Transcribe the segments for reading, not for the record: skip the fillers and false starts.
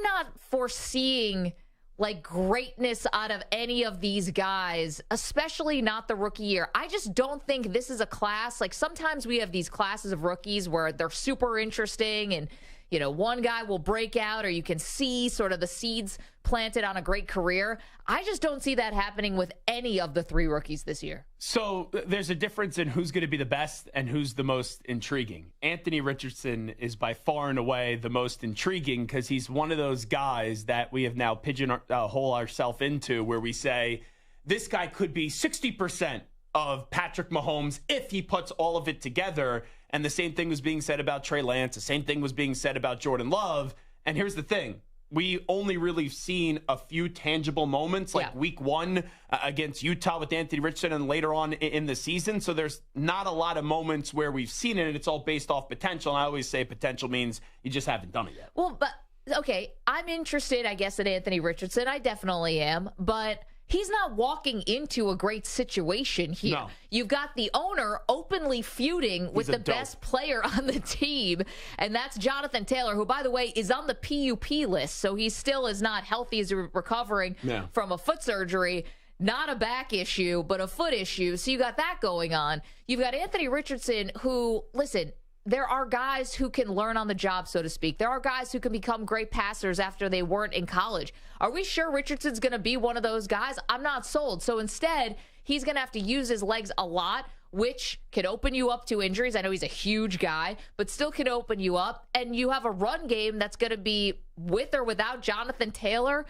not foreseeing like greatness out of any of these guys, especially not the rookie year. I just don't think this is a class. Like sometimes we have these classes of rookies where they're super interesting and, you know, one guy will break out or you can see sort of the seeds planted on a great career. I just don't see that happening with any of the 3 rookies this year. So there's a difference in who's going to be the best and who's the most intriguing. Anthony Richardson is by far and away the most intriguing because he's one of those guys that we have now pigeonhole ourselves into where we say this guy could be 60% of Patrick Mahomes if he puts all of it together. And the same thing was being said about Trey Lance. The same thing was being said about Jordan Love. And here's the thing. We only really seen a few tangible moments like week 1 against Utah with Anthony Richardson and later on in the season. So there's not a lot of moments where we've seen it. And it's all based off potential. And I always say potential means you just haven't done it yet. Well, but okay, I'm interested, I guess, in Anthony Richardson. I definitely am. But he's not walking into a great situation here. No. You've got the owner openly feuding with the best player on the team, and that's Jonathan Taylor, who, by the way, is on the PUP list, so he still is not healthy. He's recovering from a foot surgery. Not a back issue, but a foot issue. So you got that going on. You've got Anthony Richardson, who, listen, there are guys who can learn on the job, so to speak. There are guys who can become great passers after they weren't in college. Are we sure Richardson's going to be one of those guys? I'm not sold. So instead, he's going to have to use his legs a lot, which can open you up to injuries. I know he's a huge guy, but still can open you up. And you have a run game that's going to be with or without Jonathan Taylor.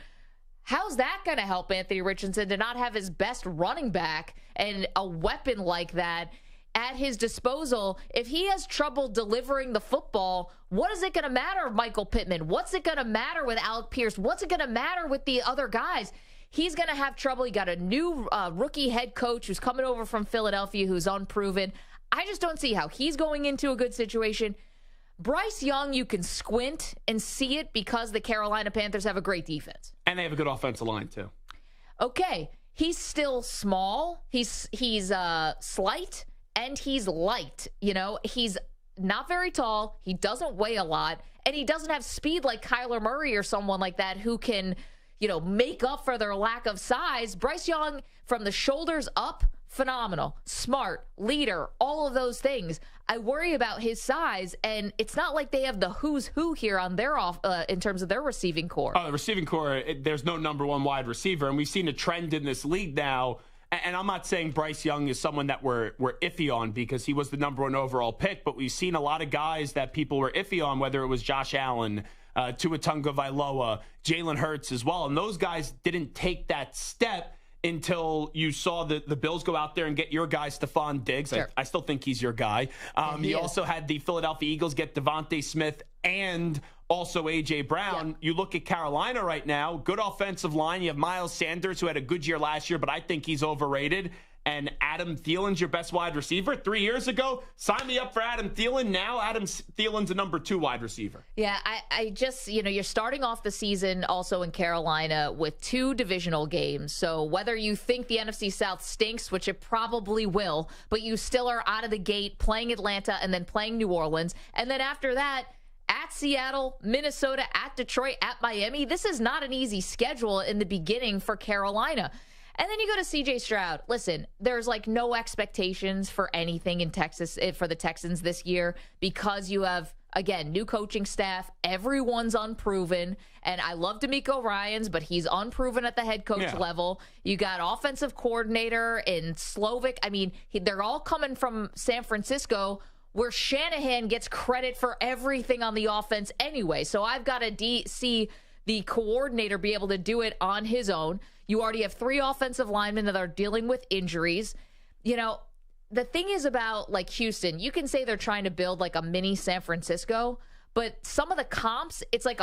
How's that going to help Anthony Richardson to not have his best running back and a weapon like that at his disposal? If he has trouble delivering the football, what is it going to matter, Michael Pittman? What's it going to matter with Alec Pierce? What's it going to matter with the other guys? He's going to have trouble. He got a new rookie head coach who's coming over from Philadelphia who's unproven. I just don't see how he's going into a good situation. Bryce Young, you can squint and see it because the Carolina Panthers have a great defense. And they have a good offensive line, too. Okay. He's still small. He's slight. And he's light, you know, he's not very tall. He doesn't weigh a lot, and he doesn't have speed like Kyler Murray or someone like that who can, you know, make up for their lack of size. Bryce Young, from the shoulders up, phenomenal, smart, leader, all of those things. I worry about his size, and it's not like they have the who's who here on their in terms of their receiving core. Oh, the receiving core, there's no number 1 wide receiver, and we've seen a trend in this league now. And I'm not saying Bryce Young is someone that we're iffy on because he was the number 1 overall pick, but we've seen a lot of guys that people were iffy on, whether it was Josh Allen, Tua Tagovailoa, Jalen Hurts as well. And those guys didn't take that step until you saw the Bills go out there and get your guy, Stephon Diggs. Sure. I still think he's your guy. You also had the Philadelphia Eagles get Devontae Smith and also A.J. Brown. Yeah. You look at Carolina right now, good offensive line. You have Miles Sanders, who had a good year last year, but I think he's overrated. And Adam Thielen's your best wide receiver. 3 years ago, sign me up for Adam Thielen. Now Adam Thielen's a number 2 wide receiver. Yeah, I just, you know, you're starting off the season also in Carolina with 2 divisional games. So whether you think the NFC South stinks, which it probably will, but you still are out of the gate playing Atlanta and then playing New Orleans. And then after that, at Seattle, Minnesota, at Detroit, at Miami. This is not an easy schedule in the beginning for Carolina. And then you go to CJ Stroud. Listen, there's like no expectations for anything in Texas for the Texans this year because you have, again, new coaching staff. Everyone's unproven. And I love DeMeco Ryans, but he's unproven at the head coach level. You got offensive coordinator in Slovic. I mean, they're all coming from San Francisco, where Shanahan gets credit for everything on the offense anyway. So I've got to see the coordinator be able to do it on his own. You already have 3 offensive linemen that are dealing with injuries. You know, the thing is about, like, Houston, you can say they're trying to build like a mini San Francisco, but some of the comps, it's like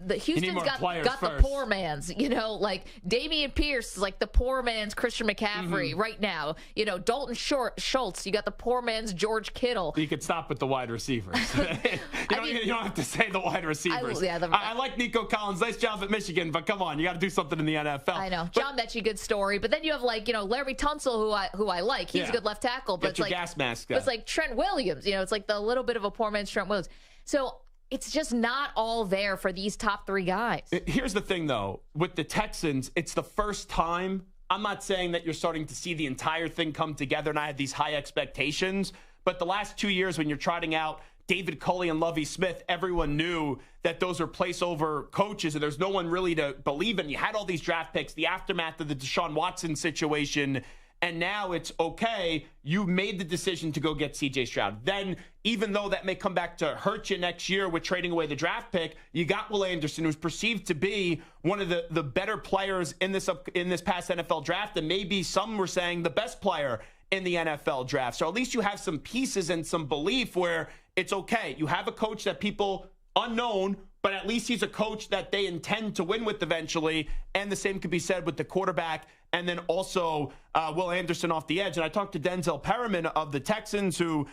Houston's got the poor man's, you know, like Dameon Pierce is like the poor man's Christian McCaffrey right now. You know, Dalton Schultz, you got the poor man's George Kittle. You could stop with the wide receivers. you don't have to say the wide receivers. I like Nico Collins. Nice job at Michigan, but come on, you got to do something in the NFL. I know. John Mechie, good story. But then you have, like, you know, Larry Tunsil, who I like. He's a good left tackle. But Get your gas mask. It's like Trent Williams. You know, it's like the little bit of a poor man's Trent Williams. So it's just not all there for these top 3 guys. Here's the thing, though. With the Texans, it's the first time. I'm not saying that you're starting to see the entire thing come together, and I had these high expectations. But the last 2 years when you're trotting out David Culley and Lovie Smith, everyone knew that those are placeover coaches, and there's no one really to believe in. You had all these draft picks, the aftermath of the Deshaun Watson situation, and now it's okay. You made the decision to go get CJ Stroud. Then, even though that may come back to hurt you next year with trading away the draft pick, you got Will Anderson, who's perceived to be one of the better players in this past NFL draft, and maybe some were saying the best player in the NFL draft. So at least you have some pieces and some belief where it's okay. You have a coach that people unknown, but at least he's a coach that they intend to win with eventually. And the same could be said with the quarterback and then also Will Anderson off the edge. And I talked to Denzel Perriman of the Texans, who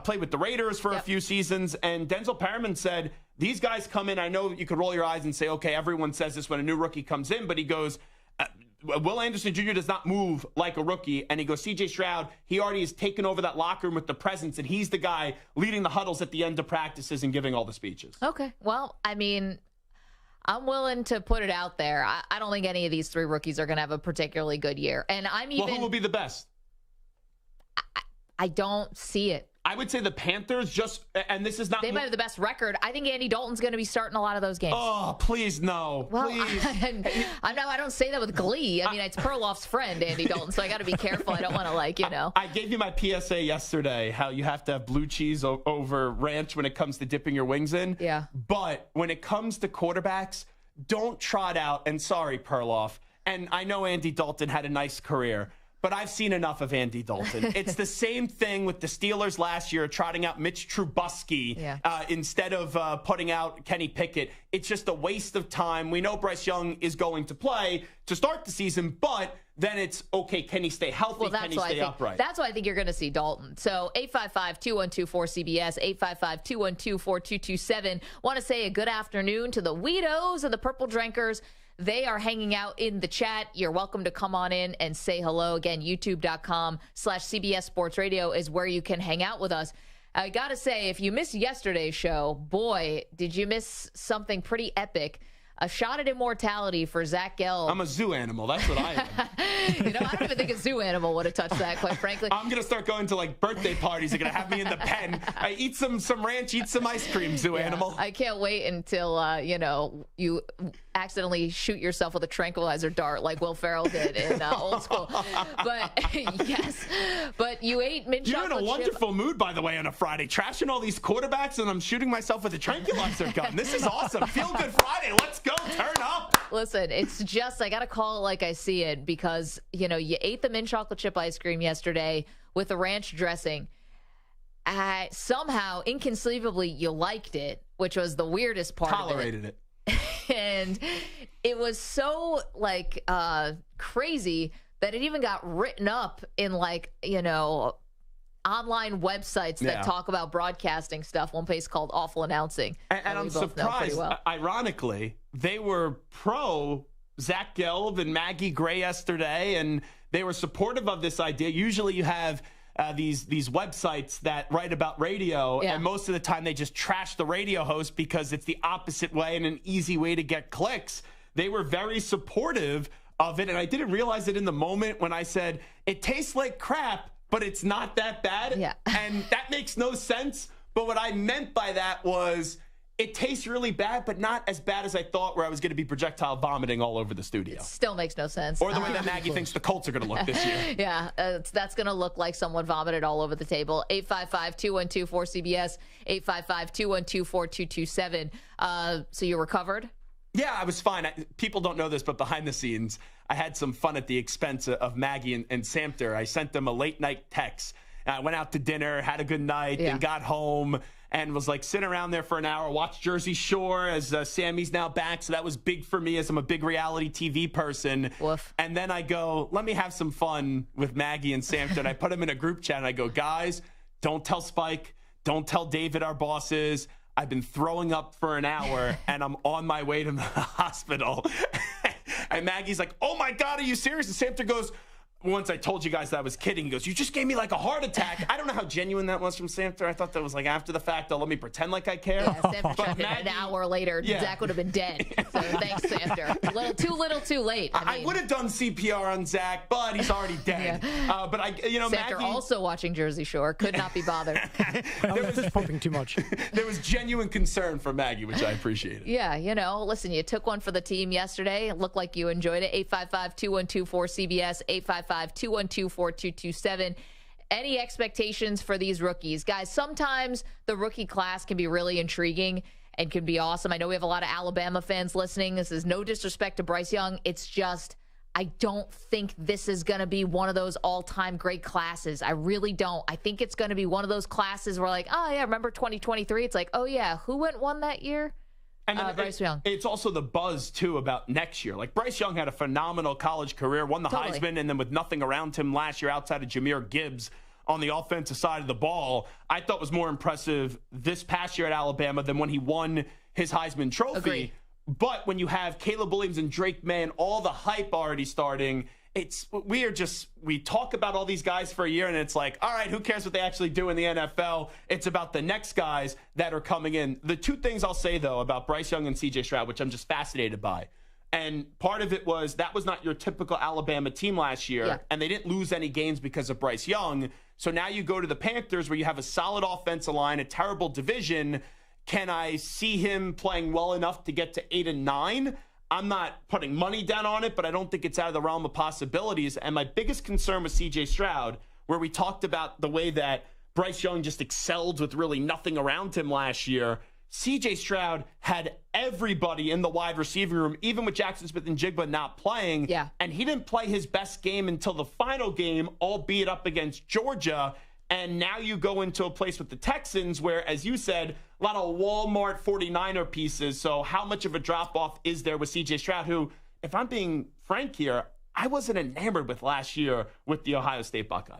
played with the Raiders for a few seasons. And Denzel Perriman said, these guys come in. I know you could roll your eyes and say, okay, everyone says this when a new rookie comes in, but he goes, Will Anderson Jr. does not move like a rookie. And he goes, CJ Stroud, he already has taken over that locker room with the presence, and he's the guy leading the huddles at the end of practices and giving all the speeches. Okay. Well, I mean, I'm willing to put it out there. I don't think any of these 3 rookies are going to have a particularly good year. And Well, who will be the best? I don't see it. I would say the Panthers and this is not... They might have the best record. I think Andy Dalton's going to be starting a lot of those games. Oh, please, no. Well, please. I don't say that with glee. I mean, it's Perloff's friend, Andy Dalton, so I got to be careful. I don't want to, I gave you my PSA yesterday, how you have to have blue cheese over ranch when it comes to dipping your wings in. Yeah. But when it comes to quarterbacks, don't trot out, and sorry, Perloff, and I know Andy Dalton had a nice career, but I've seen enough of Andy Dalton. It's the same thing with the Steelers last year, trotting out Mitch Trubisky instead of putting out Kenny Pickett. It's just a waste of time. We know Bryce Young is going to play to start the season, but then it's, okay, can he stay healthy? Can he stay upright? That's why I think you're going to see Dalton. So 855-212-4CBS, 855-212-4227. Want to say a good afternoon to the Weedos and the Purple Drinkers. They are hanging out in the chat. You're welcome to come on in and say hello. Again, youtube.com/CBS Sports Radio is where you can hang out with us. I got to say, if you missed yesterday's show, boy, did you miss something pretty epic. A shot at immortality for Zach Gelb. I'm a zoo animal. That's what I am. I don't even think a zoo animal would have touched that, quite frankly. I'm going to start going to, birthday parties. They're going to have me in the pen. I eat some ranch, eat some ice cream, zoo animal. I can't wait until, you accidentally shoot yourself with a tranquilizer dart like Will Ferrell did in Old School. But, yes. But you ate mint chocolate chip. You're in a wonderful mood, by the way, on a Friday. Trashing all these quarterbacks, and I'm shooting myself with a tranquilizer gun. This is awesome. Feel Good Friday. Let's go. Turn up. Listen, it's just, I got to call it like I see it, because, you ate the mint chocolate chip ice cream yesterday with the ranch dressing. Somehow, inconceivably, you liked it, which was the weirdest part Tolerated of it. And it was so, crazy that it even got written up in, online websites that talk about broadcasting stuff. One place called Awful Announcing. And I'm surprised, ironically, they were pro Zach Gelb and Maggie Gray yesterday, and they were supportive of this idea. Usually you have these websites that write about radio, and most of the time they just trash the radio host because it's the opposite way and an easy way to get clicks. They were very supportive of it, and I didn't realize it in the moment when I said, it tastes like crap, but it's not that bad. Yeah. And that makes no sense. But what I meant by that was, it tastes really bad, but not as bad as I thought, where I was going to be projectile vomiting all over the studio. It still makes no sense. Or the way that Maggie thinks the Colts are going to look this year. Yeah, that's going to look like someone vomited all over the table. 855-212-4CBS, 855-212-4227. So you recovered? Yeah, I was fine. People don't know this, but behind the scenes, I had some fun at the expense of Maggie and Samter. I sent them a late night text. I went out to dinner, had a good night, and got home and was sitting around there for an hour, watched Jersey Shore as Sammy's now back. So that was big for me, as I'm a big reality TV person. Woof. And then I go, let me have some fun with Maggie and Samter. And I put them in a group chat and I go, guys, don't tell Spike. Don't tell David, our bosses. I've been throwing up for an hour and I'm on my way to the hospital. And Maggie's like, oh my God, are you serious? And Samter goes, once I told you guys that I was kidding, he goes, "You just gave me like a heart attack." I don't know how genuine that was from Samter. I thought that was like after the fact. Let me pretend like I care. Yeah, Samter checked in an hour later. Yeah. Zach would have been dead. So thanks, Samter. Too little, too late. I would have done CPR on Zach, but he's already dead. Yeah. But Samter Maggie, also watching Jersey Shore, could not be bothered. This pumping too much. There was genuine concern for Maggie, which I appreciated. Yeah, listen, you took one for the team yesterday. It looked like you enjoyed it. 855-212-4CBS, 855-212-4227. Any expectations for these rookies? Guys, sometimes the rookie class can be really intriguing and can be awesome. I know we have a lot of Alabama fans listening. This is no disrespect to Bryce Young. It's just, I don't think this is going to be one of those all-time great classes. I really don't. I think it's going to be one of those classes where like, oh yeah, remember 2023? It's like, oh yeah, who won that year? And then Bryce Young. It's also the buzz, too, about next year. Like, Bryce Young had a phenomenal college career, won the Heisman, and then with nothing around him last year outside of Jahmyr Gibbs on the offensive side of the ball, I thought was more impressive this past year at Alabama than when he won his Heisman Trophy. Agreed. But when you have Caleb Williams and Drake May and all the hype already starting, we talk about all these guys for a year, and it's like, all right, who cares what they actually do in the NFL? It's about the next guys that are coming in. The two things I'll say, though, about Bryce Young and CJ Stroud, which I'm just fascinated by, and part of it was that was not your typical Alabama team last year, and they didn't lose any games because of Bryce Young. So now you go to the Panthers where you have a solid offensive line, a terrible division. Can I see him playing well enough to get to 8-9? I'm not putting money down on it, but I don't think it's out of the realm of possibilities. And my biggest concern with CJ Stroud, where we talked about the way that Bryce Young just excelled with really nothing around him last year, CJ Stroud had everybody in the wide receiving room, even with Jackson Smith and Jigba not playing. Yeah. And he didn't play his best game until the final game, albeit up against Georgia. And now you go into a place with the Texans where, as you said, a lot of Walmart 49er pieces. So how much of a drop-off is there with CJ Stroud, who, if I'm being frank here, I wasn't enamored with last year with the Ohio State Buckeyes.